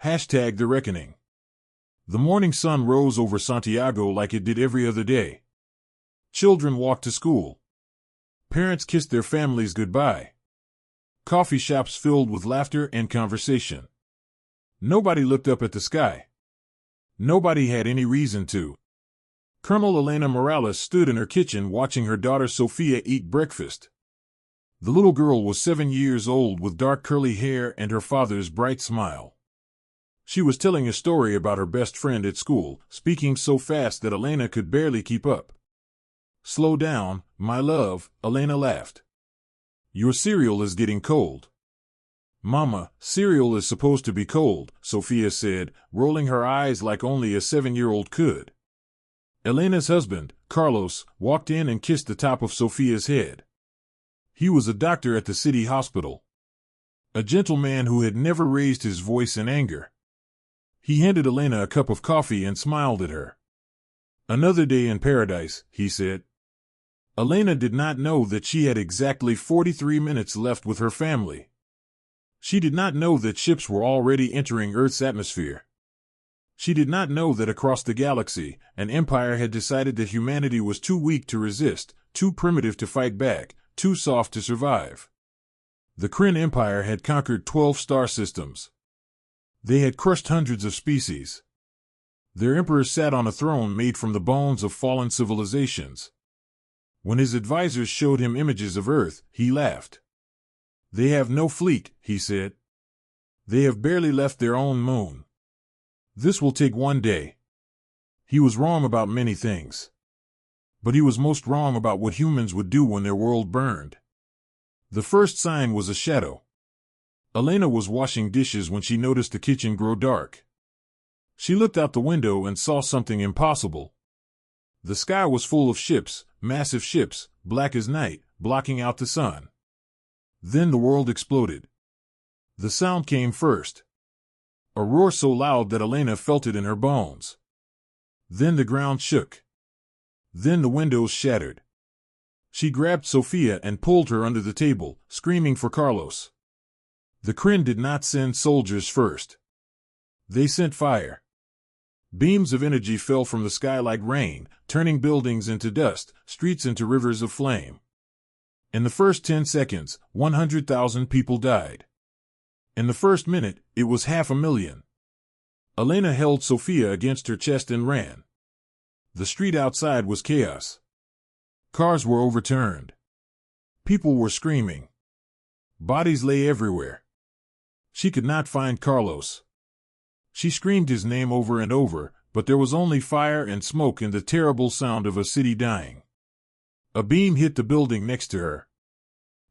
#The Reckoning. The morning sun rose over Santiago like it did every other day. Children walked to school. Parents kissed their families goodbye. Coffee shops filled with laughter and conversation. Nobody looked up at the sky. Nobody had any reason to. Colonel Elena Morales stood in her kitchen watching her daughter Sofia eat breakfast. The little girl was 7 years old with dark curly hair and her father's bright smile. She was telling a story about her best friend at school, speaking so fast that Elena could barely keep up. "Slow down, my love," Elena laughed. "Your cereal is getting cold." "Mama, cereal is supposed to be cold," Sofia said, rolling her eyes like only a 7-year-old could. Elena's husband, Carlos, walked in and kissed the top of Sofia's head. He was a doctor at the city hospital. A gentleman who had never raised his voice in anger. He handed Elena a cup of coffee and smiled at her. "Another day in paradise," he said. Elena did not know that she had exactly 43 minutes left with her family. She did not know that ships were already entering Earth's atmosphere. She did not know that across the galaxy, an empire had decided that humanity was too weak to resist, too primitive to fight back, too soft to survive. The Kryn Empire had conquered 12 star systems. They had crushed hundreds of species. Their emperor sat on a throne made from the bones of fallen civilizations. When his advisors showed him images of Earth, he laughed. "They have no fleet," he said. "They have barely left their own moon. This will take one day." He was wrong about many things. But he was most wrong about what humans would do when their world burned. The first sign was a shadow. Elena was washing dishes when she noticed the kitchen grow dark. She looked out the window and saw something impossible. The sky was full of ships, massive ships, black as night, blocking out the sun. Then the world exploded. The sound came first. A roar so loud that Elena felt it in her bones. Then the ground shook. Then the windows shattered. She grabbed Sofia and pulled her under the table, screaming for Carlos. The Kryn did not send soldiers first. They sent fire. Beams of energy fell from the sky like rain, turning buildings into dust, streets into rivers of flame. In the first 10 seconds, 100,000 people died. In the first minute, it was 500,000. Elena held Sofia against her chest and ran. The street outside was chaos. Cars were overturned. People were screaming. Bodies lay everywhere. She could not find Carlos. She screamed his name over and over, but there was only fire and smoke and the terrible sound of a city dying. A beam hit the building next to her.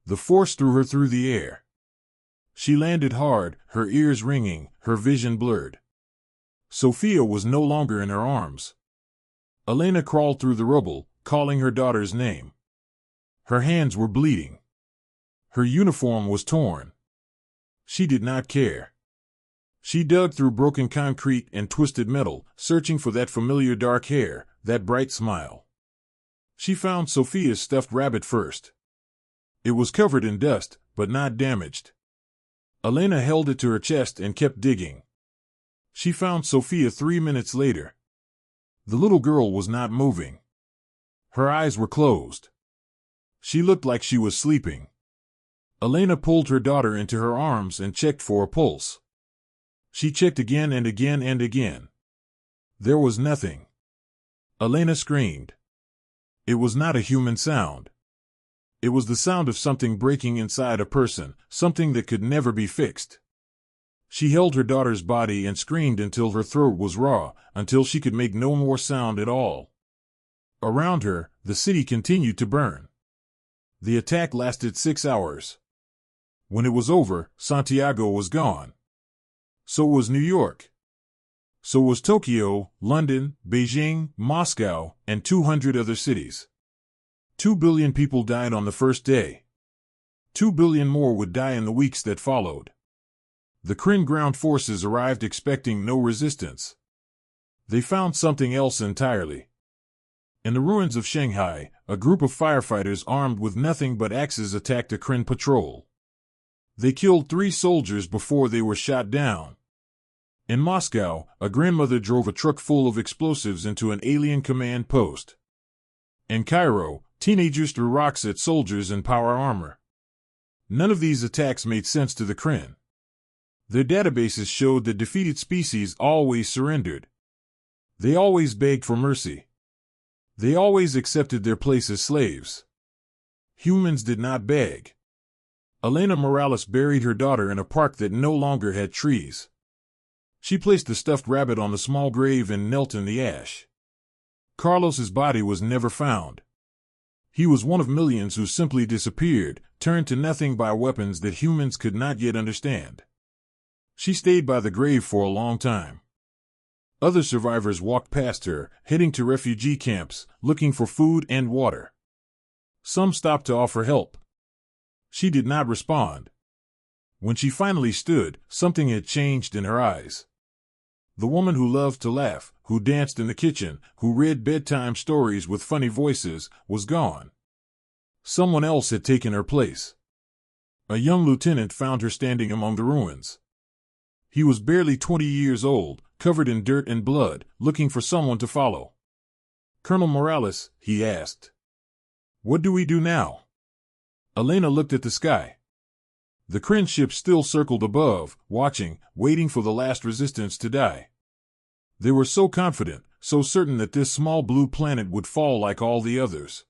The force threw her through the air. She landed hard, her ears ringing, her vision blurred. Sofia was no longer in her arms. Elena crawled through the rubble, calling her daughter's name. Her hands were bleeding. Her uniform was torn. She did not care. She dug through broken concrete and twisted metal, searching for that familiar dark hair, that bright smile. She found Sofia's stuffed rabbit first. It was covered in dust, but not damaged. Elena held it to her chest and kept digging. She found Sofia 3 minutes later. The little girl was not moving. Her eyes were closed. She looked like she was sleeping. Elena pulled her daughter into her arms and checked for a pulse. She checked again and again and again. There was nothing. Elena screamed. It was not a human sound. It was the sound of something breaking inside a person, something that could never be fixed. She held her daughter's body and screamed until her throat was raw, until she could make no more sound at all. Around her, the city continued to burn. The attack lasted 6 hours. When it was over, Santiago was gone. So was New York. So was Tokyo, London, Beijing, Moscow, and 200 other cities. 2 billion people died on the first day. 2 billion more would die in the weeks that followed. The Kryn ground forces arrived expecting no resistance. They found something else entirely. In the ruins of Shanghai, a group of firefighters armed with nothing but axes attacked a Kryn patrol. They killed 3 soldiers before they were shot down. In Moscow, a grandmother drove a truck full of explosives into an alien command post. In Cairo, teenagers threw rocks at soldiers in power armor. None of these attacks made sense to the Kryn. Their databases showed that defeated species always surrendered. They always begged for mercy. They always accepted their place as slaves. Humans did not beg. Elena Morales buried her daughter in a park that no longer had trees. She placed the stuffed rabbit on the small grave and knelt in the ash. Carlos's body was never found. He was one of millions who simply disappeared, turned to nothing by weapons that humans could not yet understand. She stayed by the grave for a long time. Other survivors walked past her, heading to refugee camps, looking for food and water. Some stopped to offer help. She did not respond. When she finally stood, something had changed in her eyes. The woman who loved to laugh, who danced in the kitchen, who read bedtime stories with funny voices, was gone. Someone else had taken her place. A young lieutenant found her standing among the ruins. He was barely 20 years old, covered in dirt and blood, looking for someone to follow. "Colonel Morales," he asked. "What do we do now?" Elena looked at the sky. The Kryn ship still circled above, watching, waiting for the last resistance to die. They were so confident, so certain that this small blue planet would fall like all the others.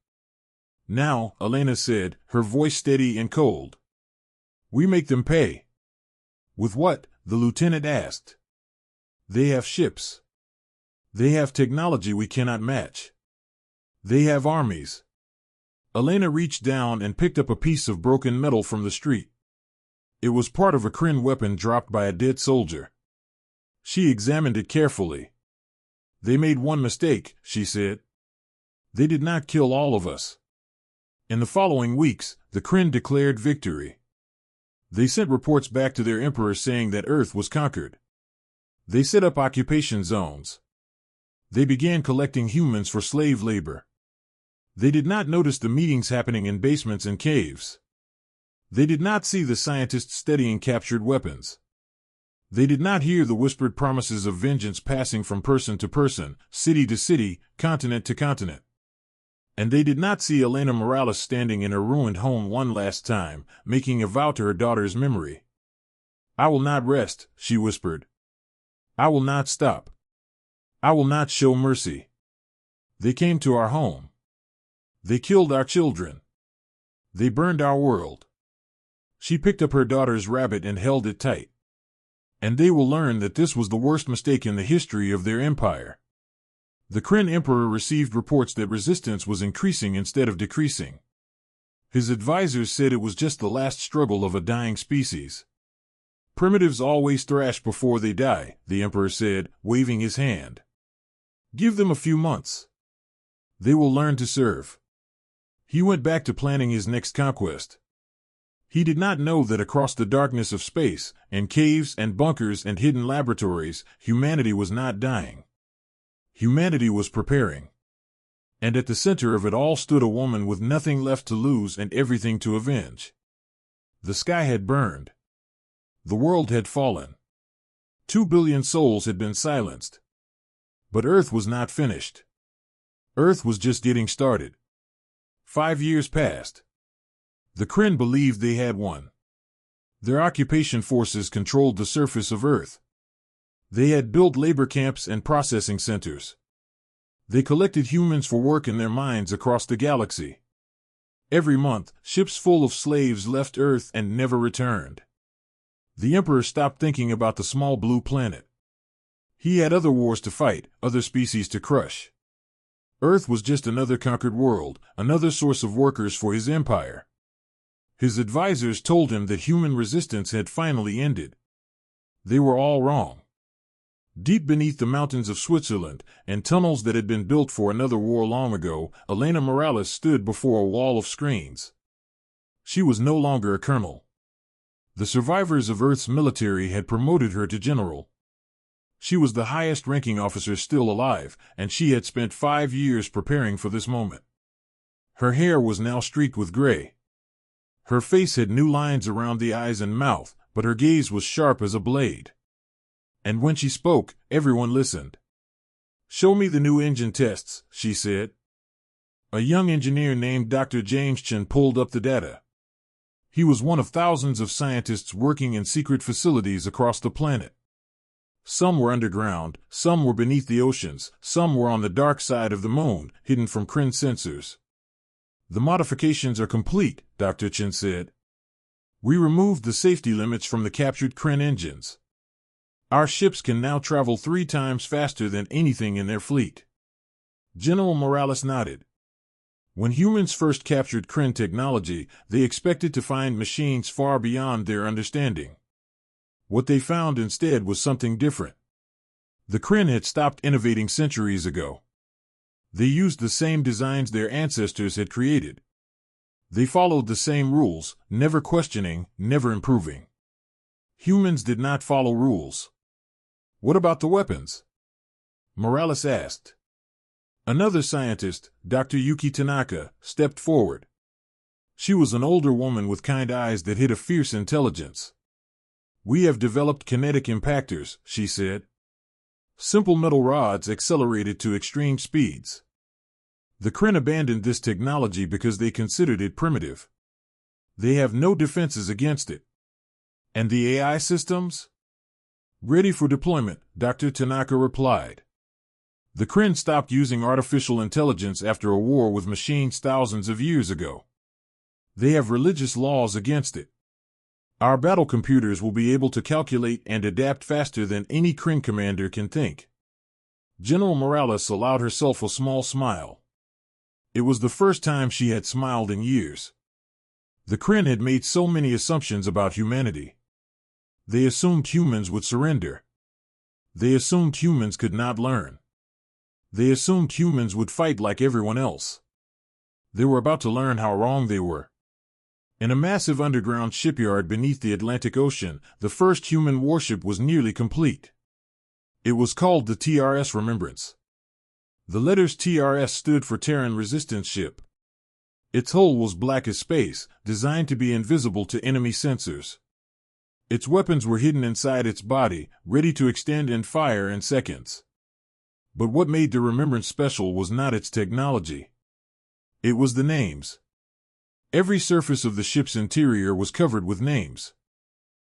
"Now," Elena said, her voice steady and cold. "We make them pay." "With what?" the lieutenant asked. "They have ships. They have technology we cannot match. They have armies." Elena reached down and picked up a piece of broken metal from the street. It was part of a Kryn weapon dropped by a dead soldier. She examined it carefully. "They made one mistake," she said. "They did not kill all of us." In the following weeks, the Kryn declared victory. They sent reports back to their emperor saying that Earth was conquered. They set up occupation zones. They began collecting humans for slave labor. They did not notice the meetings happening in basements and caves. They did not see the scientists studying captured weapons. They did not hear the whispered promises of vengeance passing from person to person, city to city, continent to continent. And they did not see Elena Morales standing in her ruined home one last time, making a vow to her daughter's memory. "I will not rest," she whispered. "I will not stop. I will not show mercy. They came to our home. They killed our children. They burned our world." She picked up her daughter's rabbit and held it tight. "And they will learn that this was the worst mistake in the history of their empire." The Kryn emperor received reports that resistance was increasing instead of decreasing. His advisors said it was just the last struggle of a dying species. "Primitives always thrash before they die," the emperor said, waving his hand. "Give them a few months. They will learn to serve." He went back to planning his next conquest. He did not know that across the darkness of space, in caves and bunkers and hidden laboratories, humanity was not dying. Humanity was preparing. And at the center of it all stood a woman with nothing left to lose and everything to avenge. The sky had burned. The world had fallen. 2 billion souls had been silenced. But Earth was not finished. Earth was just getting started. 5 years passed. The Kryn believed they had won. Their occupation forces controlled the surface of Earth. They had built labor camps and processing centers. They collected humans for work in their mines across the galaxy. Every month, ships full of slaves left Earth and never returned. The Emperor stopped thinking about the small blue planet. He had other wars to fight, other species to crush. Earth was just another conquered world, another source of workers for his empire. His advisors told him that human resistance had finally ended. They were all wrong. Deep beneath the mountains of Switzerland, and tunnels that had been built for another war long ago, Elena Morales stood before a wall of screens. She was no longer a colonel. The survivors of Earth's military had promoted her to general. She was the highest-ranking officer still alive, and she had spent 5 years preparing for this moment. Her hair was now streaked with gray. Her face had new lines around the eyes and mouth, but her gaze was sharp as a blade. And when she spoke, everyone listened. "Show me the new engine tests," she said. A young engineer named Dr. James Chen pulled up the data. He was one of thousands of scientists working in secret facilities across the planet. Some were underground, some were beneath the oceans, some were on the dark side of the moon, hidden from Kryn sensors. "The modifications are complete," Dr. Chen said. "We removed the safety limits from the captured Kryn engines. Our ships can now travel 3 times faster than anything in their fleet." General Morales nodded. When humans first captured Kryn technology, they expected to find machines far beyond their understanding. What they found instead was something different. The Kryn had stopped innovating centuries ago. They used the same designs their ancestors had created. They followed the same rules, never questioning, never improving. Humans did not follow rules. "What about the weapons?" Morales asked. Another scientist, Dr. Yuki Tanaka, stepped forward. She was an older woman with kind eyes that hid a fierce intelligence. "We have developed kinetic impactors," she said. Simple metal rods accelerated to extreme speeds. The Kryn abandoned this technology because they considered it primitive. They have no defenses against it. "And the AI systems?" "Ready for deployment," Dr. Tanaka replied. The Kryn stopped using artificial intelligence after a war with machines thousands of years ago. They have religious laws against it. Our battle computers will be able to calculate and adapt faster than any Kryn commander can think. General Morales allowed herself a small smile. It was the first time she had smiled in years. The Kryn had made so many assumptions about humanity. They assumed humans would surrender. They assumed humans could not learn. They assumed humans would fight like everyone else. They were about to learn how wrong they were. In a massive underground shipyard beneath the Atlantic Ocean, the first human warship was nearly complete. It was called the TRS Remembrance. The letters TRS stood for Terran Resistance Ship. Its hull was black as space, designed to be invisible to enemy sensors. Its weapons were hidden inside its body, ready to extend and fire in seconds. But what made the Remembrance special was not its technology. It was the names. Every surface of the ship's interior was covered with names.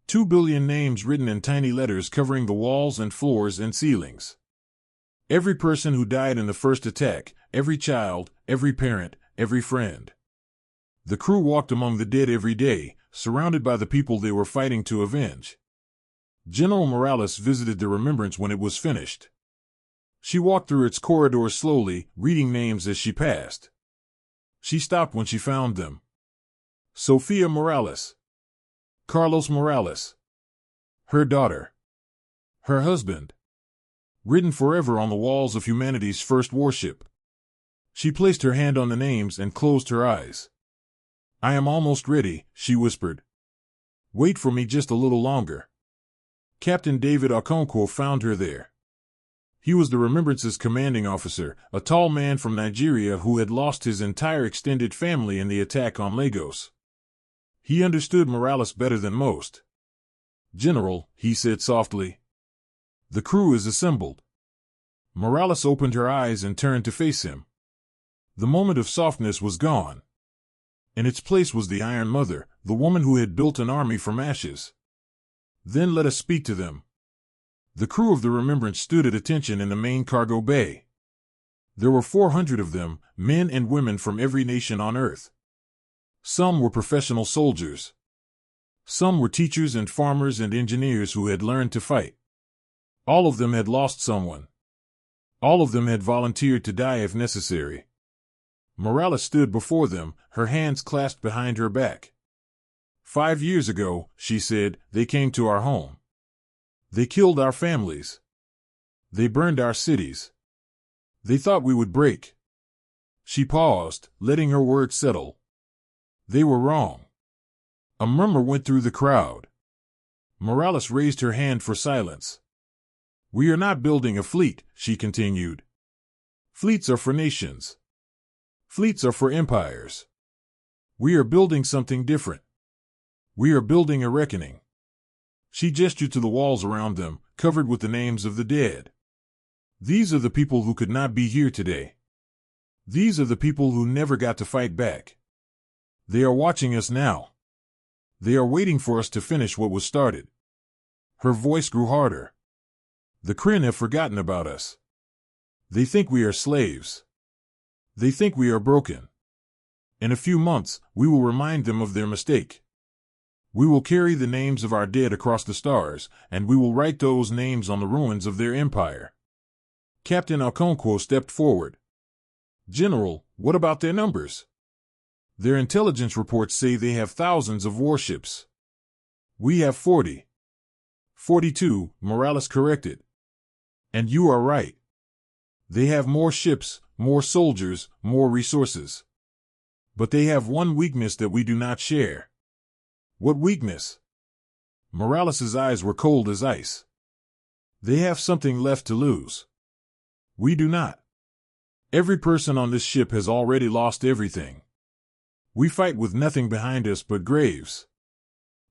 2 billion names written in tiny letters covering the walls and floors and ceilings. Every person who died in the first attack, every child, every parent, every friend. The crew walked among the dead every day, surrounded by the people they were fighting to avenge. General Morales visited the Remembrance when it was finished. She walked through its corridors slowly, reading names as she passed. She stopped when she found them. Sofia Morales. Carlos Morales. Her daughter. Her husband. Written forever on the walls of humanity's first warship. She placed her hand on the names and closed her eyes. "I am almost ready," she whispered. "Wait for me just a little longer." Captain David Okonkwo found her there. He was the Remembrance's commanding officer, a tall man from Nigeria who had lost his entire extended family in the attack on Lagos. He understood Morales better than most. "General," he said softly. "The crew is assembled." Morales opened her eyes and turned to face him. The moment of softness was gone. In its place was the Iron Mother, the woman who had built an army from ashes. "Then let us speak to them." The crew of the Remembrance stood at attention in the main cargo bay. There were 400 of them, men and women from every nation on Earth. Some were professional soldiers. Some were teachers and farmers and engineers who had learned to fight. All of them had lost someone. All of them had volunteered to die if necessary. Morales stood before them, her hands clasped behind her back. 5 years ago," she said, "they came to our home. They killed our families. They burned our cities. They thought we would break." She paused, letting her words settle. They were wrong. A murmur went through the crowd. Morales raised her hand for silence. "We are not building a fleet," she continued. "Fleets are for nations. Fleets are for empires. We are building something different. We are building a reckoning." She gestured to the walls around them, covered with the names of the dead. These are the people who could not be here today. These are the people who never got to fight back. They are watching us now. They are waiting for us to finish what was started. Her voice grew harder. The Kryn have forgotten about us. They think we are slaves. They think we are broken. In a few months, we will remind them of their mistake. We will carry the names of our dead across the stars, and we will write those names on the ruins of their empire. Captain Okonkwo stepped forward. General, what about their numbers? Their intelligence reports say they have thousands of warships. We have 40. 42, Morales corrected. And you are right. They have more ships, more soldiers, more resources. But they have one weakness that we do not share. What weakness? Morales's eyes were cold as ice. They have something left to lose. We do not. Every person on this ship has already lost everything. We fight with nothing behind us but graves.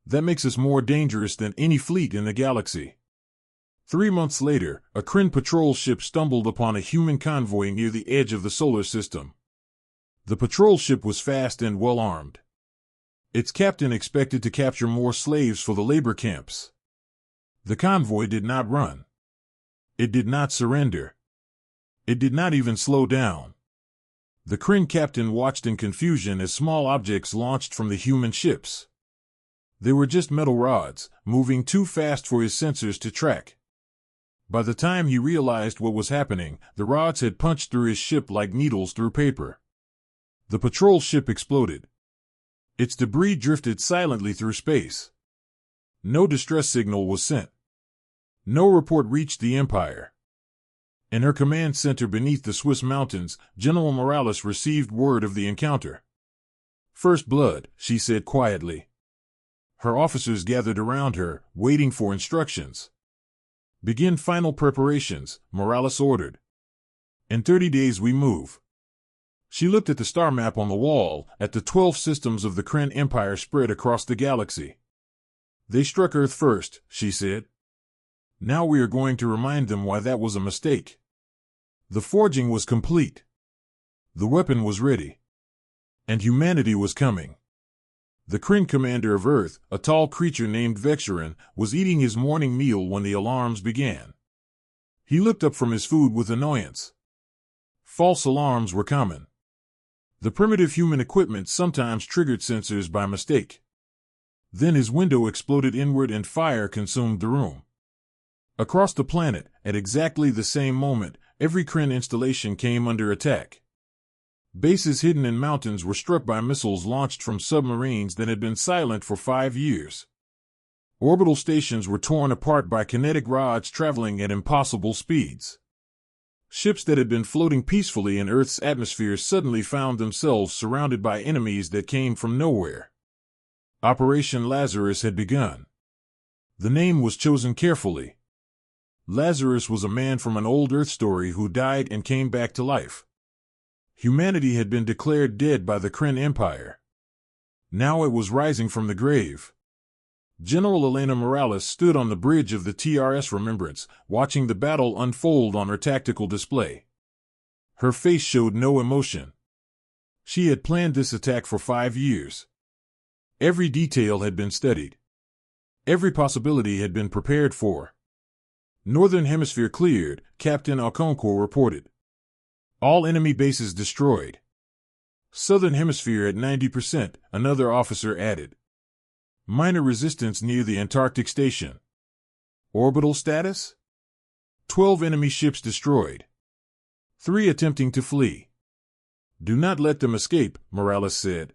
That makes us more dangerous than any fleet in the galaxy. 3 months later, a Kryn patrol ship stumbled upon a human convoy near the edge of the solar system. The patrol ship was fast and well armed. Its captain expected to capture more slaves for the labor camps. The convoy did not run. It did not surrender. It did not even slow down. The Kryn captain watched in confusion as small objects launched from the human ships. They were just metal rods, moving too fast for his sensors to track. By the time he realized what was happening, the rods had punched through his ship like needles through paper. The patrol ship exploded. Its debris drifted silently through space. No distress signal was sent. No report reached the Empire. In her command center beneath the Swiss mountains, General Morales received word of the encounter. First blood, she said quietly. Her officers gathered around her, waiting for instructions. Begin final preparations, Morales ordered. In 30 days we move. She looked at the star map on the wall, at the 12 systems of the Kryn Empire spread across the galaxy. They struck Earth first, she said. Now we are going to remind them why that was a mistake. The forging was complete. The weapon was ready. And humanity was coming. The Kryn commander of Earth, a tall creature named Vexurin, was eating his morning meal when the alarms began. He looked up from his food with annoyance. False alarms were common. The primitive human equipment sometimes triggered sensors by mistake. Then his window exploded inward and fire consumed the room. Across the planet, at exactly the same moment, every Kryn installation came under attack. Bases hidden in mountains were struck by missiles launched from submarines that had been silent for 5 years. Orbital stations were torn apart by kinetic rods traveling at impossible speeds. Ships that had been floating peacefully in Earth's atmosphere suddenly found themselves surrounded by enemies that came from nowhere. Operation Lazarus had begun. The name was chosen carefully. Lazarus was a man from an old Earth story who died and came back to life. Humanity had been declared dead by the Kryn Empire. Now it was rising from the grave. General Elena Morales stood on the bridge of the TRS Remembrance, watching the battle unfold on her tactical display. Her face showed no emotion. She had planned this attack for 5 years. Every detail had been studied. Every possibility had been prepared for. Northern Hemisphere cleared, Captain Okonkwo reported. All enemy bases destroyed. Southern Hemisphere at 90%, another officer added. Minor resistance near the Antarctic station. Orbital status? 12 enemy ships destroyed. 3 attempting to flee. Do not let them escape, Morales said.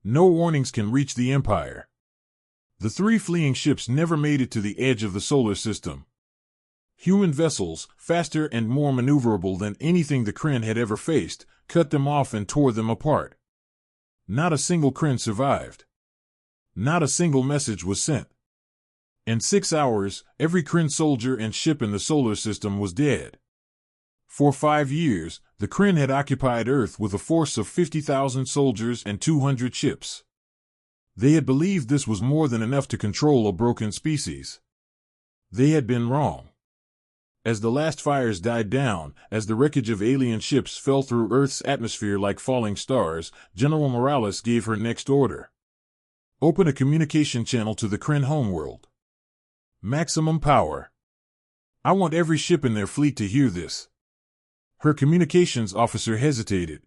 No warnings can reach the Empire. The 3 fleeing ships never made it to the edge of the solar system. Human vessels, faster and more maneuverable than anything the Kryn had ever faced, cut them off and tore them apart. Not a single Kryn survived. Not a single message was sent. In 6 hours, every Kryn soldier and ship in the solar system was dead. For 5 years, the Kryn had occupied Earth with a force of 50,000 soldiers and 200 ships. They had believed this was more than enough to control a broken species. They had been wrong. As the last fires died down, as the wreckage of alien ships fell through Earth's atmosphere like falling stars, General Morales gave her next order. Open a communication channel to the Kryn homeworld. Maximum power. I want every ship in their fleet to hear this. Her communications officer hesitated.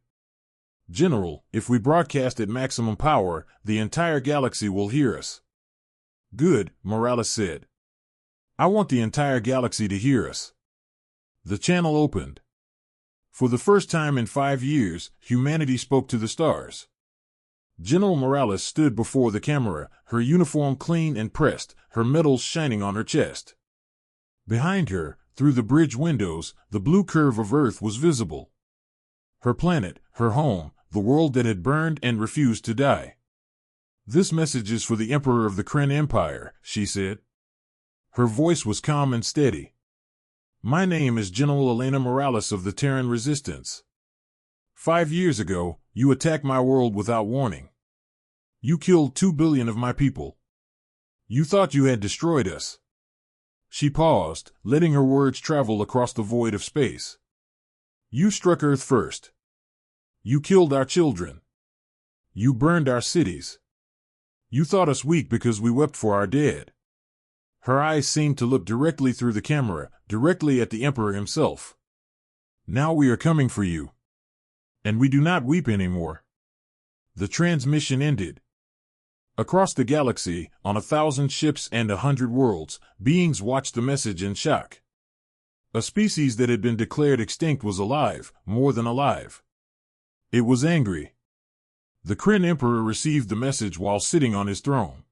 General, if we broadcast at maximum power, the entire galaxy will hear us. Good, Morales said. I want the entire galaxy to hear us. The channel opened. For the first time in 5 years, humanity spoke to the stars. General Morales stood before the camera, her uniform clean and pressed, her medals shining on her chest. Behind her, through the bridge windows, the blue curve of Earth was visible. Her planet, her home, the world that had burned and refused to die. This message is for the Emperor of the Kryn Empire, she said. Her voice was calm and steady. My name is General Elena Morales of the Terran Resistance. 5 years ago, you attacked my world without warning. You killed 2 billion of my people. You thought you had destroyed us. She paused, letting her words travel across the void of space. You struck Earth first. You killed our children. You burned our cities. You thought us weak because we wept for our dead. Her eyes seemed to look directly through the camera, directly at the Emperor himself. Now we are coming for you. And we do not weep anymore. The transmission ended. Across the galaxy, on 1,000 ships and 100 worlds, beings watched the message in shock. A species that had been declared extinct was alive, more than alive. It was angry. The Kryn Emperor received the message while sitting on his throne.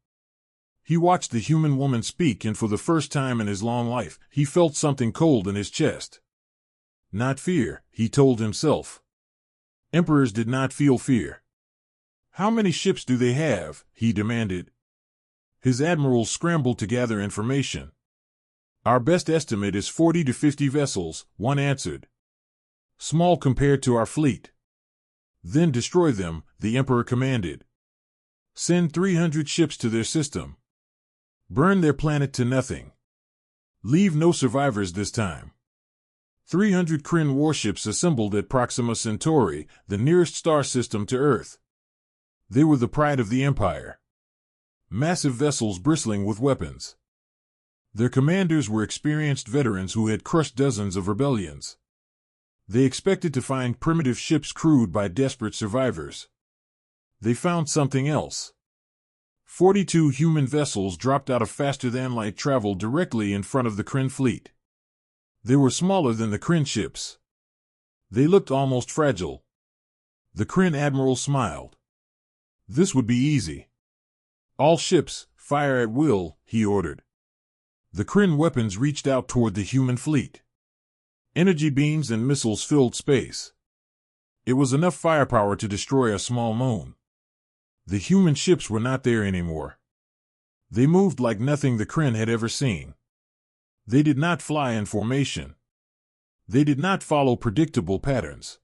He watched the human woman speak, and for the first time in his long life, he felt something cold in his chest. Not fear, he told himself. Emperors did not feel fear. How many ships do they have? He demanded. His admirals scrambled to gather information. Our best estimate is 40 to 50 vessels, one answered. Small compared to our fleet. Then destroy them, the Emperor commanded. Send 300 ships to their system. Burn their planet to nothing. Leave no survivors this time. 300 Kryn warships assembled at Proxima Centauri, the nearest star system to Earth. They were the pride of the Empire. Massive vessels bristling with weapons. Their commanders were experienced veterans who had crushed dozens of rebellions. They expected to find primitive ships crewed by desperate survivors. They found something else. 42 human vessels dropped out of faster-than-light travel directly in front of the Kryn fleet. They were smaller than the Kryn ships. They looked almost fragile. The Kryn admiral smiled. This would be easy. All ships, fire at will, he ordered. The Kryn weapons reached out toward the human fleet. Energy beams and missiles filled space. It was enough firepower to destroy a small moon. The human ships were not there anymore. They moved like nothing the Kryn had ever seen. They did not fly in formation. They did not follow predictable patterns.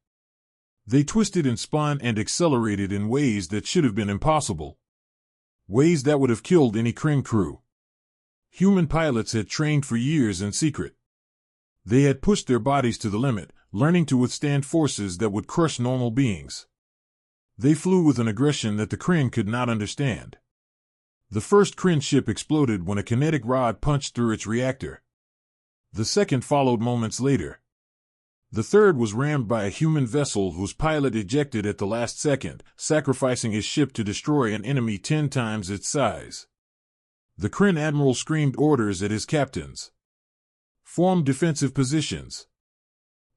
They twisted and spun and accelerated in ways that should have been impossible. Ways that would have killed any Kryn crew. Human pilots had trained for years in secret. They had pushed their bodies to the limit, learning to withstand forces that would crush normal beings. They flew with an aggression that the Kryn could not understand. The first Kryn ship exploded when a kinetic rod punched through its reactor. The second followed moments later. The third was rammed by a human vessel whose pilot ejected at the last second, sacrificing his ship to destroy an enemy 10 times its size. The Kryn admiral screamed orders at his captains. Form defensive positions.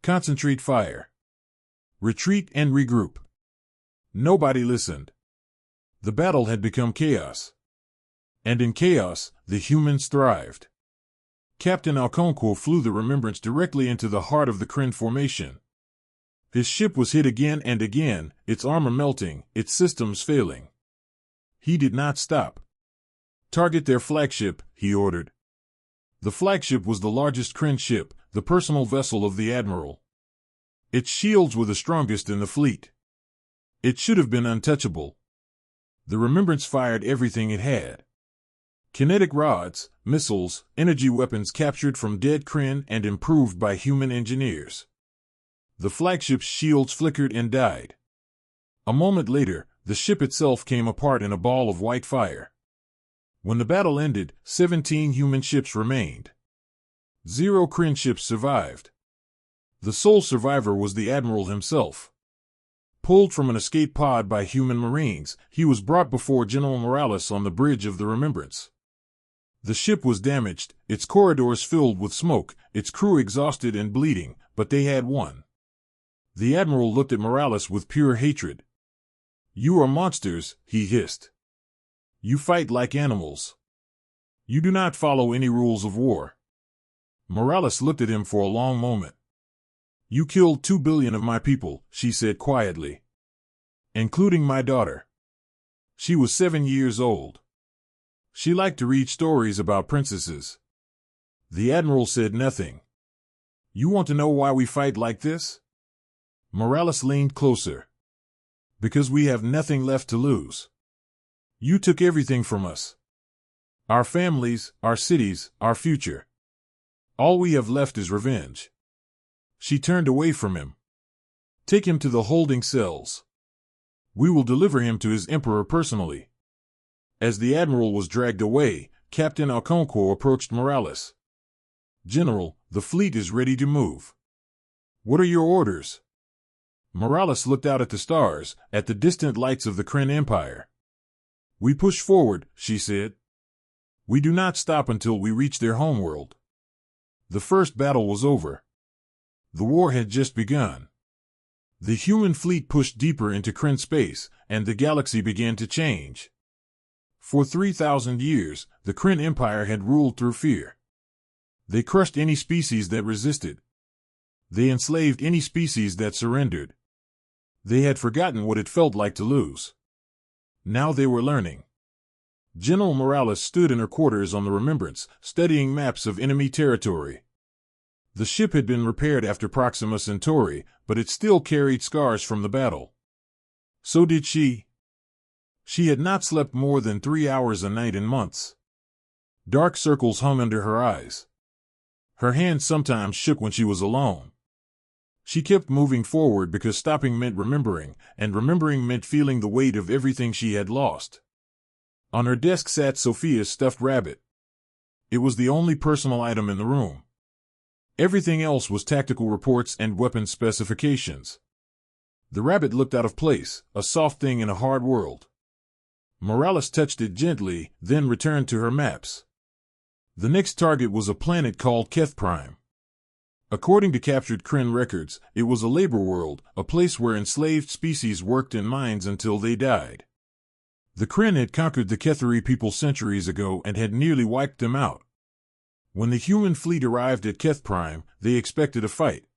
Concentrate fire. Retreat and regroup. Nobody listened. The battle had become chaos. And in chaos, the humans thrived. Captain Alconquo flew the Remembrance directly into the heart of the Kryn formation. His ship was hit again and again, its armor melting, its systems failing. He did not stop. Target their flagship, he ordered. The flagship was the largest Kryn ship, the personal vessel of the admiral. Its shields were the strongest in the fleet. It should have been untouchable. The Remembrance fired everything it had. Kinetic rods, missiles, energy weapons captured from dead Kryn and improved by human engineers. The flagship's shields flickered and died. A moment later, the ship itself came apart in a ball of white fire. When the battle ended, 17 human ships remained. 0 Kryn ships survived. The sole survivor was the Admiral himself. Pulled from an escape pod by human Marines, he was brought before General Morales on the bridge of the Remembrance. The ship was damaged, its corridors filled with smoke, its crew exhausted and bleeding, but they had won. The Admiral looked at Morales with pure hatred. "You are monsters," he hissed. "You fight like animals. You do not follow any rules of war." Morales looked at him for a long moment. "You killed 2 billion of my people," she said quietly. "Including my daughter. She was 7 years old. She liked to read stories about princesses." The Admiral said nothing. "You want to know why we fight like this?" Morales leaned closer. "Because we have nothing left to lose. You took everything from us. Our families, our cities, our future. All we have left is revenge." She turned away from him. "Take him to the holding cells. We will deliver him to his emperor personally." As the Admiral was dragged away, Captain Alconquo approached Morales. "General, the fleet is ready to move. What are your orders?" Morales looked out at the stars, at the distant lights of the Kryn Empire. "We push forward," she said. "We do not stop until we reach their homeworld." The first battle was over. The war had just begun. The human fleet pushed deeper into Kryn space, and the galaxy began to change. For 3,000 years, the Kryn Empire had ruled through fear. They crushed any species that resisted. They enslaved any species that surrendered. They had forgotten what it felt like to lose. Now they were learning. General Morales stood in her quarters on the Remembrance, studying maps of enemy territory. The ship had been repaired after Proxima Centauri, but it still carried scars from the battle. So did she. She had not slept more than 3 hours a night in months. Dark circles hung under her eyes. Her hands sometimes shook when she was alone. She kept moving forward because stopping meant remembering, and remembering meant feeling the weight of everything she had lost. On her desk sat Sophia's stuffed rabbit. It was the only personal item in the room. Everything else was tactical reports and weapon specifications. The rabbit looked out of place, a soft thing in a hard world. Morales touched it gently, then returned to her maps. The next target was a planet called Keth Prime. According to captured Kryn records, it was a labor world, a place where enslaved species worked in mines until they died. The Kryn had conquered the Kethari people centuries ago and had nearly wiped them out. When the human fleet arrived at Keth Prime, they expected a fight.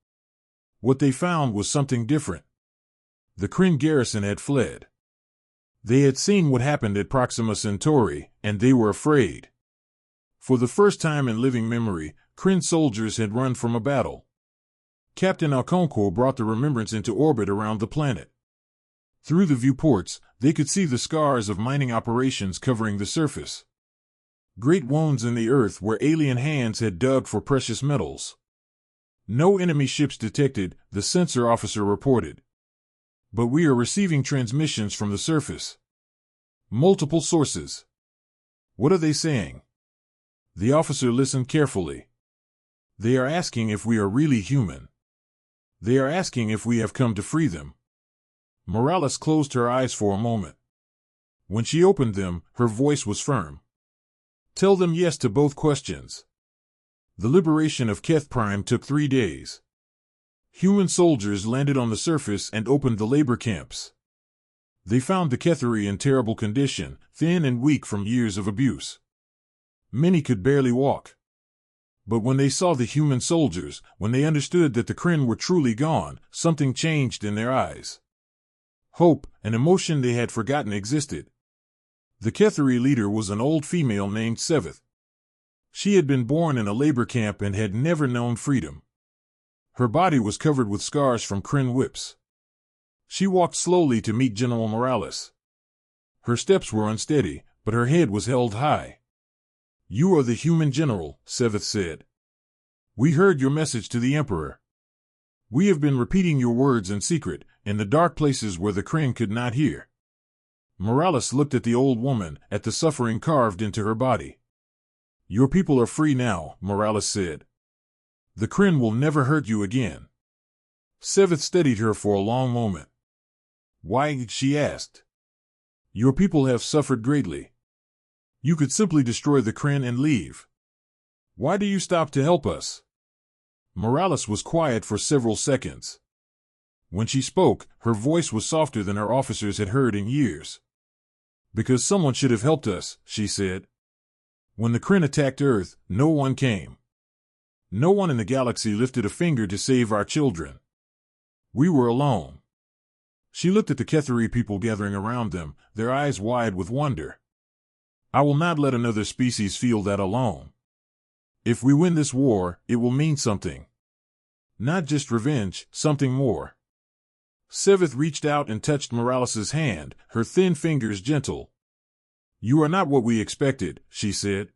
What they found was something different. The Kryn garrison had fled. They had seen what happened at Proxima Centauri, and they were afraid. For the first time in living memory, Kryn soldiers had run from a battle. Captain Alconquo brought the Remembrance into orbit around the planet. Through the viewports, they could see the scars of mining operations covering the surface. Great wounds in the earth where alien hands had dug for precious metals. No enemy ships detected, the sensor officer reported. But we are receiving transmissions from the surface. Multiple sources. What are they saying? The officer listened carefully. They are asking if we are really human. They are asking if we have come to free them. Morales closed her eyes for a moment. When she opened them, her voice was firm. Tell them yes to both questions. The liberation of Keth Prime took 3 days. Human soldiers landed on the surface and opened the labor camps. They found the Kethari in terrible condition, thin and weak from years of abuse. Many could barely walk. But when they saw the human soldiers, when they understood that the Kryn were truly gone, something changed in their eyes. Hope, an emotion they had forgotten existed. The Kethari leader was an old female named Seveth. She had been born in a labor camp and had never known freedom. Her body was covered with scars from Kryn whips. She walked slowly to meet General Morales. Her steps were unsteady, but her head was held high. You are the human general, Seveth said. We heard your message to the Emperor. We have been repeating your words in secret, in the dark places where the Kryn could not hear. Morales looked at the old woman, at the suffering carved into her body. Your people are free now, Morales said. The Kryn will never hurt you again. Seveth studied her for a long moment. Why? She asked. Your people have suffered greatly. You could simply destroy the Kryn and leave. Why do you stop to help us? Morales was quiet for several seconds. When she spoke, her voice was softer than her officers had heard in years. Because someone should have helped us, she said. When the Kryn attacked Earth, no one came. No one in the galaxy lifted a finger to save our children. We were alone. She looked at the Ketheri people gathering around them, their eyes wide with wonder. I will not let another species feel that alone. If we win this war, it will mean something. Not just revenge, something more. Seveth reached out and touched Morales's hand, her thin fingers gentle. You are not what we expected, she said.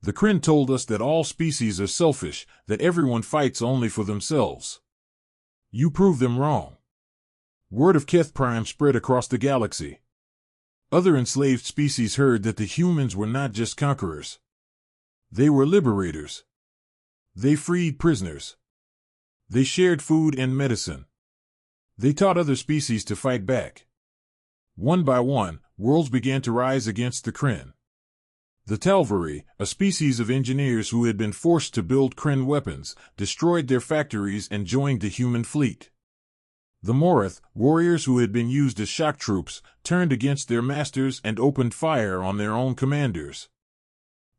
The Kryn told us that all species are selfish, that everyone fights only for themselves. You proved them wrong. Word of Keth Prime spread across the galaxy. Other enslaved species heard that the humans were not just conquerors. They were liberators. They freed prisoners. They shared food and medicine. They taught other species to fight back. One by one, worlds began to rise against the Kryn. The Talvari, a species of engineers who had been forced to build Kryn weapons, destroyed their factories and joined the human fleet. The Morith, warriors who had been used as shock troops, turned against their masters and opened fire on their own commanders.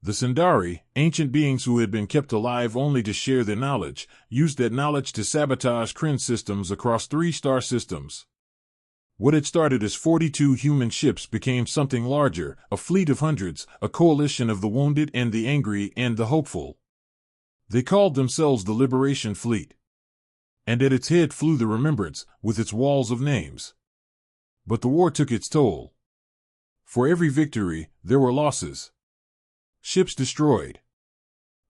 The Sindari, ancient beings who had been kept alive only to share their knowledge, used that knowledge to sabotage Kryn systems across 3 star systems. What had started as 42 human ships became something larger, a fleet of hundreds, a coalition of the wounded and the angry and the hopeful. They called themselves the Liberation Fleet. And at its head flew the Remembrance, with its walls of names. But the war took its toll. For every victory, there were losses. Ships destroyed.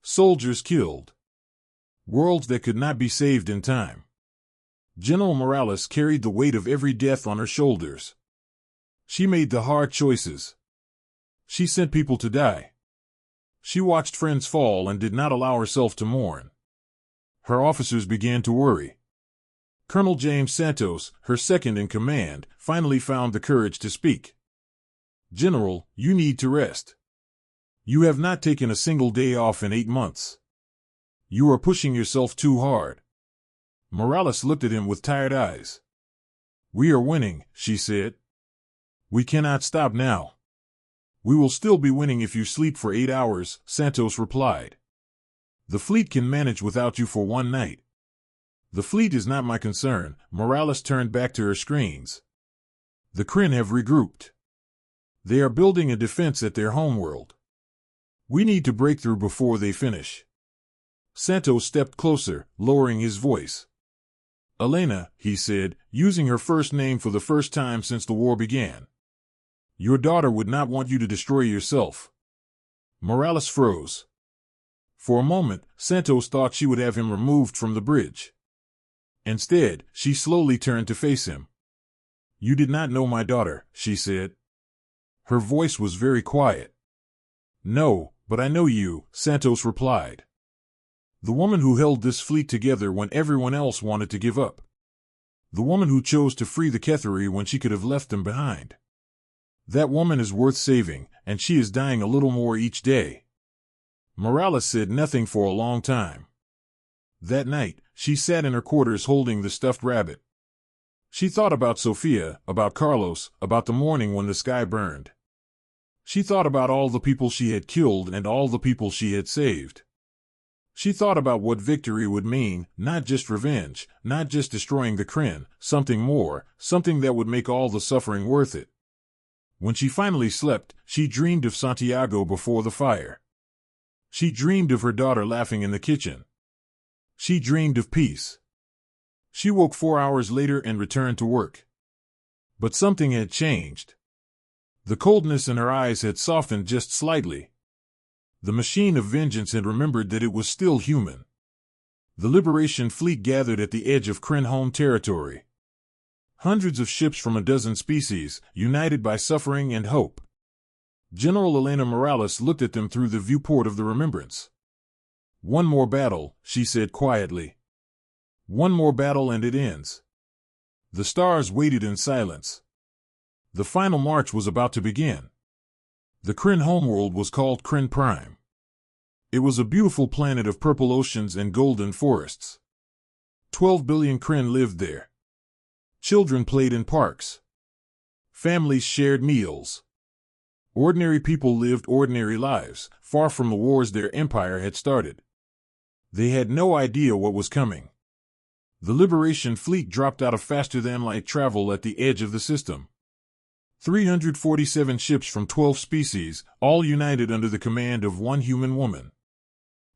Soldiers killed. Worlds that could not be saved in time. General Morales carried the weight of every death on her shoulders. She made the hard choices. She sent people to die. She watched friends fall and did not allow herself to mourn. Her officers began to worry. Colonel James Santos, her second in command, finally found the courage to speak. General, you need to rest. You have not taken a single day off in 8 months. You are pushing yourself too hard. Morales looked at him with tired eyes. We are winning, she said. We cannot stop now. We will still be winning if you sleep for 8 hours, Santos replied. The fleet can manage without you for 1 night. The fleet is not my concern. Morales turned back to her screens. The Kryn have regrouped. They are building a defense at their homeworld. We need to break through before they finish. Santos stepped closer, lowering his voice. Elena, he said, using her first name for the first time since the war began. Your daughter would not want you to destroy yourself. Morales froze. For a moment, Santos thought she would have him removed from the bridge. Instead, she slowly turned to face him. You did not know my daughter, she said. Her voice was very quiet. No, but I know you, Santos replied. The woman who held this fleet together when everyone else wanted to give up. The woman who chose to free the Ketheri when she could have left them behind. That woman is worth saving, and she is dying a little more each day. Morales said nothing for a long time. That night, she sat in her quarters holding the stuffed rabbit. She thought about Sophia, about Carlos, about the morning when the sky burned. She thought about all the people she had killed and all the people she had saved. She thought about what victory would mean, not just revenge, not just destroying the Kryn, something more, something that would make all the suffering worth it. When she finally slept, she dreamed of Santiago before the fire. She dreamed of her daughter laughing in the kitchen. She dreamed of peace. She woke 4 hours later and returned to work. But something had changed. The coldness in her eyes had softened just slightly. The machine of vengeance had remembered that it was still human. The Liberation Fleet gathered at the edge of Kryn home territory. Hundreds of ships from a dozen species, united by suffering and hope. General Elena Morales looked at them through the viewport of the remembrance. "One more battle," she said quietly. "One more battle and it ends." The stars waited in silence. The final march was about to begin. The Kryn homeworld was called Kryn Prime. It was a beautiful planet of purple oceans and golden forests. 12 billion Kryn lived there. Children played in parks. Families shared meals. Ordinary people lived ordinary lives, far from the wars their empire had started. They had no idea what was coming. The Liberation Fleet dropped out of faster-than-light travel at the edge of the system. 347 ships from 12 species, all united under the command of one human woman.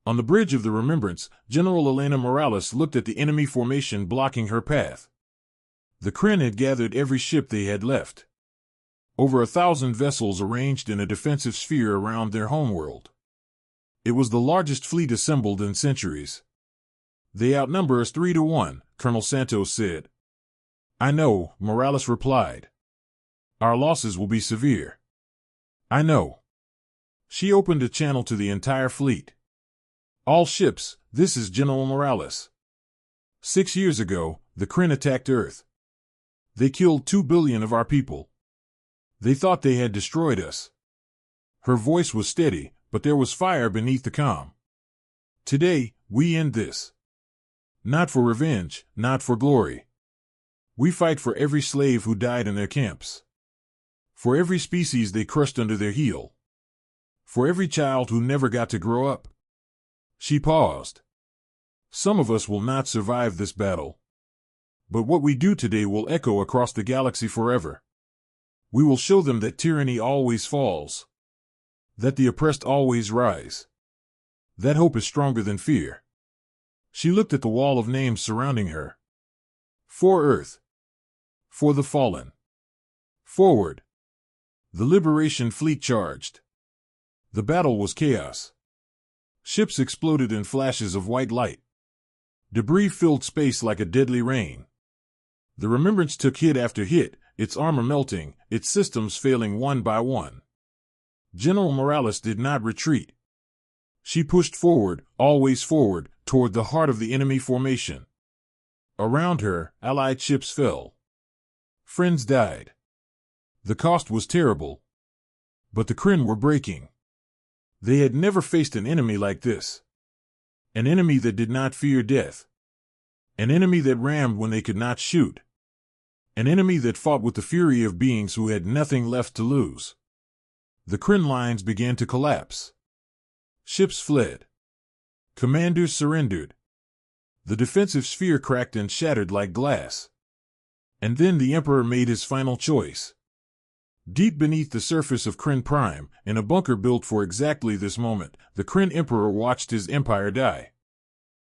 On the bridge of the Remembrance, General Elena Morales looked at the enemy formation blocking her path. The Kryn had gathered every ship they had left. Over 1,000 vessels arranged in a defensive sphere around their homeworld. It was the largest fleet assembled in centuries. "They outnumber us 3-1, Colonel Santos said. "I know," Morales replied. "Our losses will be severe." "I know." She opened a channel to the entire fleet. "All ships, this is General Morales. 6 years ago, the Kryn attacked Earth. They killed 2 billion of our people. They thought they had destroyed us." Her voice was steady, but there was fire beneath the calm. "Today, we end this. Not for revenge, not for glory. We fight for every slave who died in their camps. For every species they crushed under their heel. For every child who never got to grow up." She paused. "Some of us will not survive this battle. But what we do today will echo across the galaxy forever. We will show them that tyranny always falls. That the oppressed always rise. That hope is stronger than fear." She looked at the wall of names surrounding her. "For Earth. For the fallen. Forward." The Liberation Fleet charged. The battle was chaos. Ships exploded in flashes of white light. Debris filled space like a deadly rain. The Remembrance took hit after hit, its armor melting, its systems failing one by one. General Morales did not retreat. She pushed forward, always forward, toward the heart of the enemy formation. Around her, Allied ships fell. Friends died. The cost was terrible. But the Kryn were breaking. They had never faced an enemy like this. An enemy that did not fear death. An enemy that rammed when they could not shoot. An enemy that fought with the fury of beings who had nothing left to lose. The Kryn lines began to collapse. Ships fled. Commanders surrendered. The defensive sphere cracked and shattered like glass. And then the Emperor made his final choice. Deep beneath the surface of Kryn Prime, in a bunker built for exactly this moment, the Kryn Emperor watched his empire die.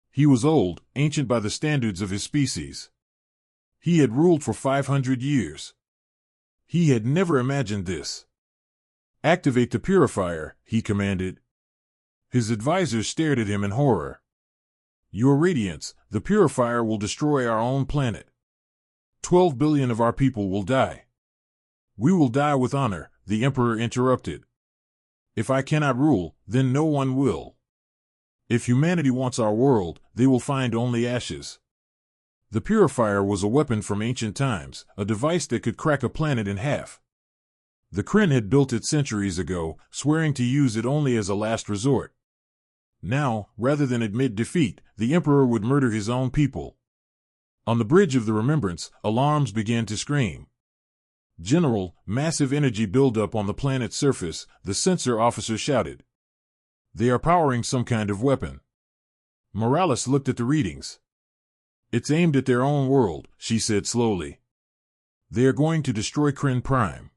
He was old, ancient by the standards of his species. He had ruled for 500 years. He had never imagined this. "Activate the purifier," he commanded. His advisors stared at him in horror. "Your Radiance, the purifier will destroy our own planet. 12 billion of our people will die." "We will die with honor," the Emperor interrupted. "If I cannot rule, then no one will. If humanity wants our world, they will find only ashes." The purifier was a weapon from ancient times, a device that could crack a planet in half. The Kryn had built it centuries ago, swearing to use it only as a last resort. Now, rather than admit defeat, the Emperor would murder his own people. On the bridge of the Remembrance, alarms began to scream. "General, massive energy buildup on the planet's surface," the sensor officer shouted. "They are powering some kind of weapon." Morales looked at the readings. "It's aimed at their own world," she said slowly. "They are going to destroy Kryn Prime."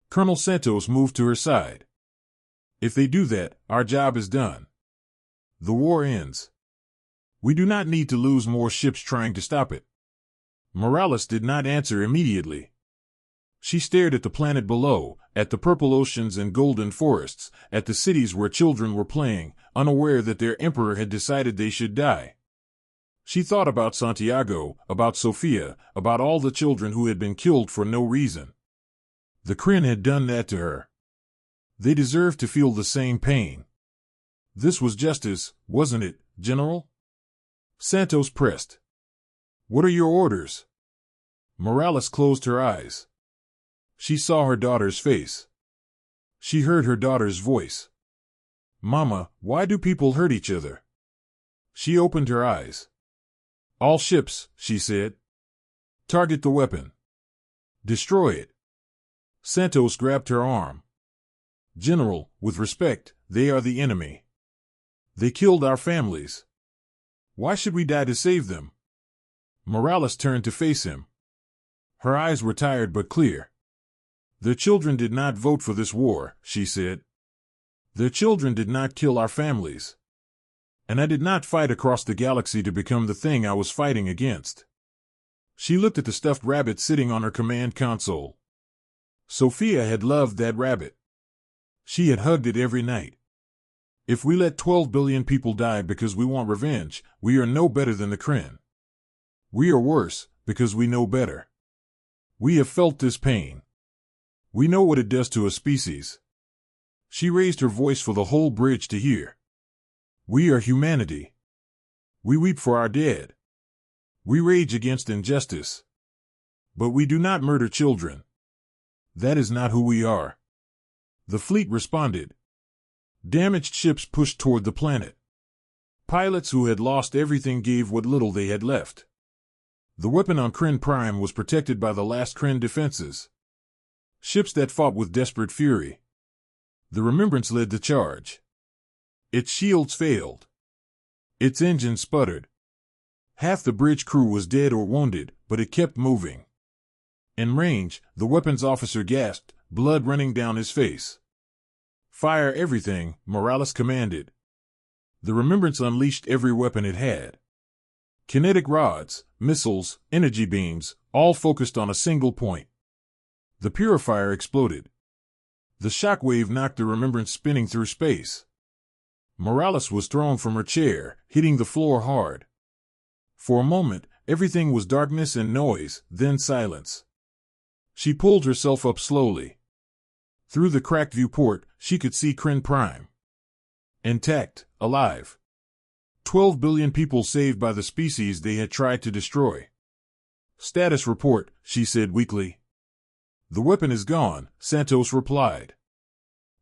Colonel Santos moved to her side. "If they do that, our job is done. The war ends. We do not need to lose more ships trying to stop it." Morales did not answer immediately. She stared at the planet below, at the purple oceans and golden forests, at the cities where children were playing, unaware that their emperor had decided they should die. She thought about Santiago, about Sophia, about all the children who had been killed for no reason. The Kryn had done that to her. They deserved to feel the same pain. This was justice, wasn't it, General? Santos pressed. What are your orders? Morales closed her eyes. She saw her daughter's face. She heard her daughter's voice. Mama, why do people hurt each other? She opened her eyes. All ships, she said. Target the weapon. Destroy it. Santos grabbed her arm. General, with respect, they are the enemy. They killed our families. Why should we die to save them? Morales turned to face him. Her eyes were tired but clear. Their children did not vote for this war, she said. Their children did not kill our families. And I did not fight across the galaxy to become the thing I was fighting against. She looked at the stuffed rabbit sitting on her command console. Sophia had loved that rabbit. She had hugged it every night. If we let 12 billion people die because we want revenge, we are no better than the Kryn. We are worse, because we know better. We have felt this pain. We know what it does to a species. She raised her voice for the whole bridge to hear. We are humanity. We weep for our dead. We rage against injustice. But we do not murder children. That is not who we are. The fleet responded. Damaged ships pushed toward the planet. Pilots who had lost everything gave what little they had left. The weapon on Kryn Prime was protected by the last Kryn defenses. Ships that fought with desperate fury. The Remembrance led the charge. Its shields failed. Its engines sputtered. Half the bridge crew was dead or wounded, but it kept moving. In range, the weapons officer gasped, blood running down his face. Fire everything, Morales commanded. The Remembrance unleashed every weapon it had. Kinetic rods, missiles, energy beams, all focused on a single point. The purifier exploded. The shockwave knocked the Remembrance spinning through space. Morales was thrown from her chair, hitting the floor hard. For a moment, everything was darkness and noise, then silence. She pulled herself up slowly. Through the cracked viewport, she could see Kryn Prime. Intact, alive. 12 billion people saved by the species they had tried to destroy. Status report, she said weakly. The weapon is gone, Santos replied.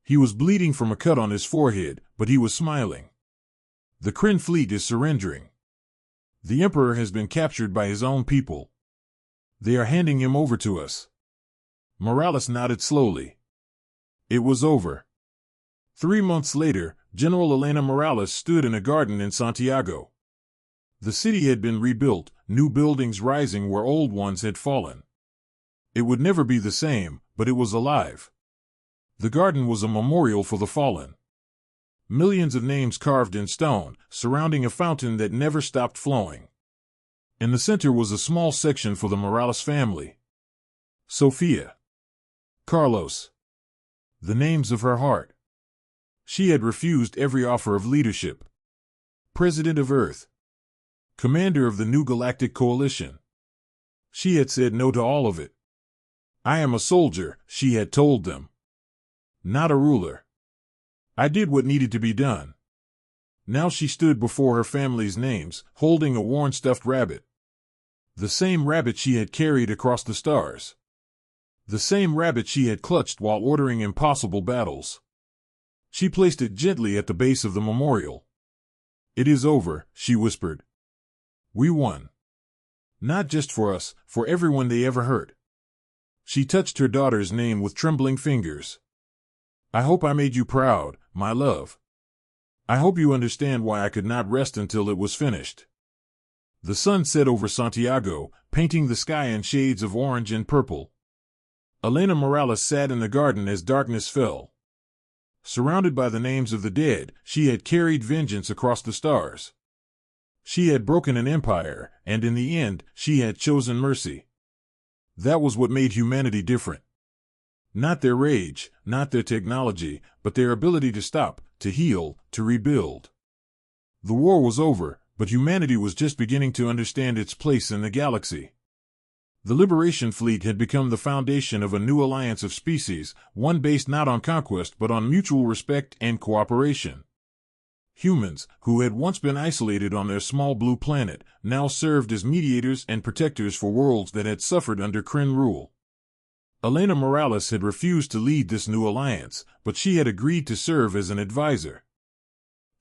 He was bleeding from a cut on his forehead, but he was smiling. The Kryn fleet is surrendering. The Emperor has been captured by his own people. They are handing him over to us. Morales nodded slowly. It was over. 3 months later, General Elena Morales stood in a garden in Santiago. The city had been rebuilt, new buildings rising where old ones had fallen. It would never be the same, but it was alive. The garden was a memorial for the fallen. Millions of names carved in stone, surrounding a fountain that never stopped flowing. In the center was a small section for the Morales family. Sophia. Carlos. The names of her heart. She had refused every offer of leadership. President of Earth. Commander of the new Galactic Coalition. She had said no to all of it. I am a soldier, she had told them. Not a ruler. I did what needed to be done. Now she stood before her family's names, holding a worn stuffed rabbit. The same rabbit she had carried across the stars. The same rabbit she had clutched while ordering impossible battles. She placed it gently at the base of the memorial. It is over, she whispered. We won. Not just for us, for everyone they ever hurt. She touched her daughter's name with trembling fingers. I hope I made you proud, my love. I hope you understand why I could not rest until it was finished. The sun set over Santiago, painting the sky in shades of orange and purple. Elena Morales sat in the garden as darkness fell. Surrounded by the names of the dead, she had carried vengeance across the stars. She had broken an empire, and in the end, she had chosen mercy. That was what made humanity different. Not their rage, not their technology, but their ability to stop, to heal, to rebuild. The war was over, but humanity was just beginning to understand its place in the galaxy. The Liberation Fleet had become the foundation of a new alliance of species, one based not on conquest but on mutual respect and cooperation. Humans, who had once been isolated on their small blue planet, now served as mediators and protectors for worlds that had suffered under Kryn rule. Elena Morales had refused to lead this new alliance, but she had agreed to serve as an advisor.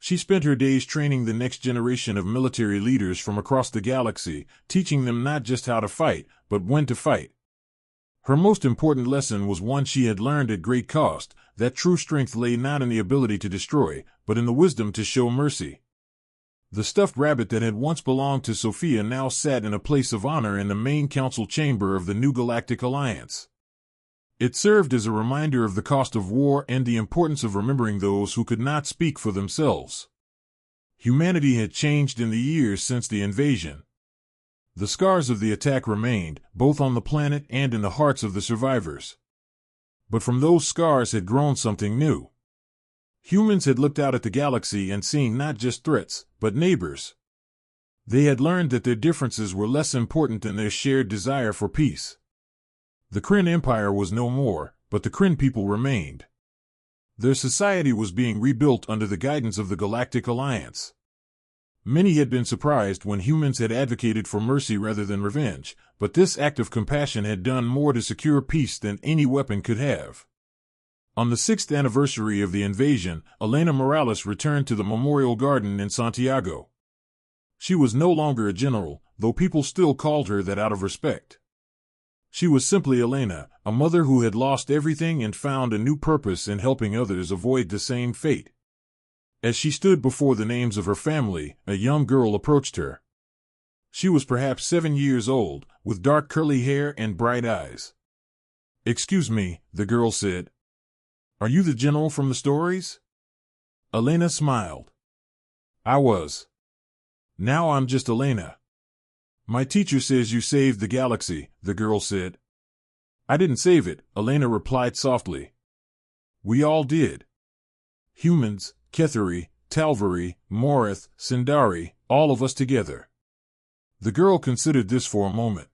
She spent her days training the next generation of military leaders from across the galaxy, teaching them not just how to fight, but when to fight. Her most important lesson was one she had learned at great cost, that true strength lay not in the ability to destroy, but in the wisdom to show mercy. The stuffed rabbit that had once belonged to Sophia now sat in a place of honor in the main council chamber of the new Galactic Alliance. It served as a reminder of the cost of war and the importance of remembering those who could not speak for themselves. Humanity had changed in the years since the invasion. The scars of the attack remained, both on the planet and in the hearts of the survivors. But from those scars had grown something new. Humans had looked out at the galaxy and seen not just threats, but neighbors. They had learned that their differences were less important than their shared desire for peace. The Kryn Empire was no more, but the Kryn people remained. Their society was being rebuilt under the guidance of the Galactic Alliance. Many had been surprised when humans had advocated for mercy rather than revenge, but this act of compassion had done more to secure peace than any weapon could have. On the 6th anniversary of the invasion, Elena Morales returned to the Memorial Garden in Santiago. She was no longer a general, though people still called her that out of respect. She was simply Elena, a mother who had lost everything and found a new purpose in helping others avoid the same fate. As she stood before the names of her family, a young girl approached her. She was perhaps 7 years old, with dark curly hair and bright eyes. "Excuse me," the girl said. "Are you the general from the stories?" Elena smiled. "I was. Now I'm just Elena." "My teacher says you saved the galaxy," the girl said. "I didn't save it," Elena replied softly. "We all did. Humans, Ketheri, Talvari, Morith, Sindari, all of us together." The girl considered this for a moment.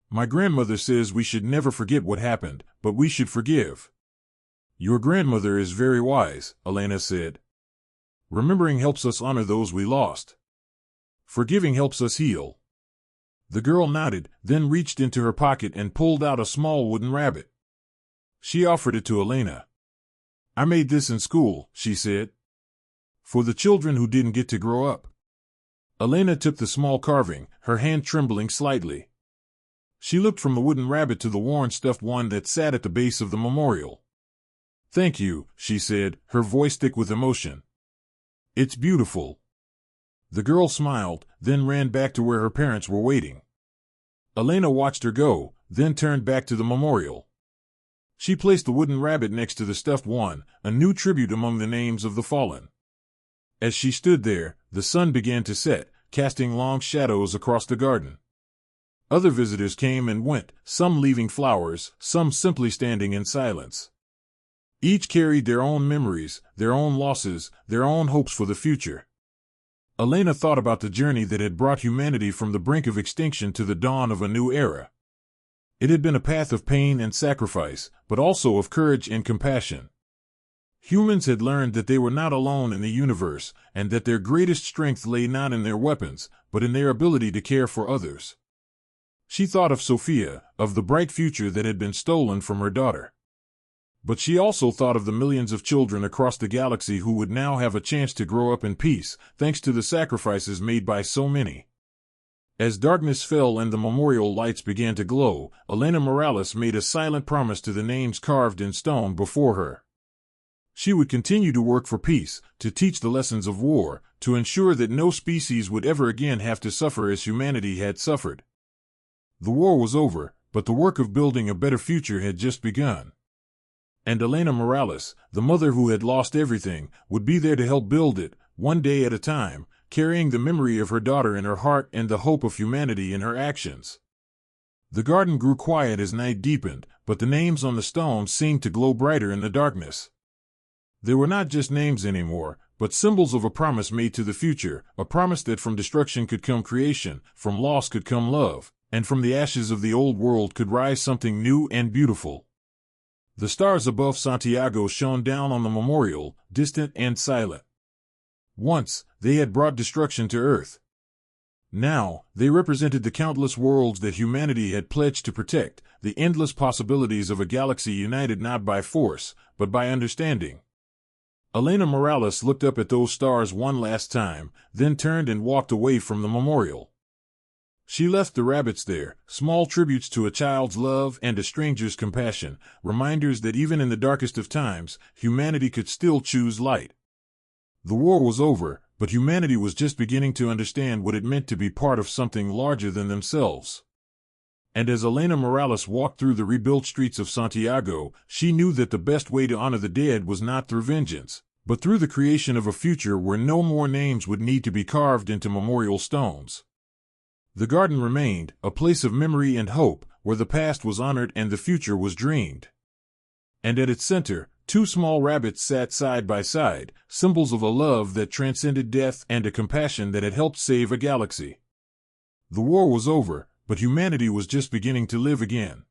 "My grandmother says we should never forget what happened, but we should forgive." "Your grandmother is very wise," Elena said. "Remembering helps us honor those we lost. Forgiving helps us heal." The girl nodded, then reached into her pocket and pulled out a small wooden rabbit. She offered it to Elena. "I made this in school," she said. "For the children who didn't get to grow up." Elena took the small carving, her hand trembling slightly. She looked from the wooden rabbit to the worn stuffed one that sat at the base of the memorial. "Thank you," she said, her voice thick with emotion. "It's beautiful." The girl smiled, then ran back to where her parents were waiting. Elena watched her go, then turned back to the memorial. She placed the wooden rabbit next to the stuffed one, a new tribute among the names of the fallen. As she stood there, the sun began to set, casting long shadows across the garden. Other visitors came and went, some leaving flowers, some simply standing in silence. Each carried their own memories, their own losses, their own hopes for the future. Elena thought about the journey that had brought humanity from the brink of extinction to the dawn of a new era. It had been a path of pain and sacrifice, but also of courage and compassion. Humans had learned that they were not alone in the universe, and that their greatest strength lay not in their weapons, but in their ability to care for others. She thought of Sophia, of the bright future that had been stolen from her daughter. But she also thought of the millions of children across the galaxy who would now have a chance to grow up in peace, thanks to the sacrifices made by so many. As darkness fell and the memorial lights began to glow, Elena Morales made a silent promise to the names carved in stone before her. She would continue to work for peace, to teach the lessons of war, to ensure that no species would ever again have to suffer as humanity had suffered. The war was over, but the work of building a better future had just begun. And Elena Morales, the mother who had lost everything, would be there to help build it, one day at a time, carrying the memory of her daughter in her heart and the hope of humanity in her actions. The garden grew quiet as night deepened, but the names on the stones seemed to glow brighter in the darkness. They were not just names anymore, but symbols of a promise made to the future, a promise that from destruction could come creation, from loss could come love, and from the ashes of the old world could rise something new and beautiful. The stars above Santiago shone down on the memorial, distant and silent. Once, they had brought destruction to Earth. Now, they represented the countless worlds that humanity had pledged to protect, the endless possibilities of a galaxy united not by force, but by understanding. Elena Morales looked up at those stars one last time, then turned and walked away from the memorial. She left the rabbits there, small tributes to a child's love and a stranger's compassion, reminders that even in the darkest of times, humanity could still choose light. The war was over, but humanity was just beginning to understand what it meant to be part of something larger than themselves. And as Elena Morales walked through the rebuilt streets of Santiago, she knew that the best way to honor the dead was not through vengeance, but through the creation of a future where no more names would need to be carved into memorial stones. The garden remained, a place of memory and hope, where the past was honored and the future was dreamed. And at its center, two small rabbits sat side by side, symbols of a love that transcended death and a compassion that had helped save a galaxy. The war was over, but humanity was just beginning to live again.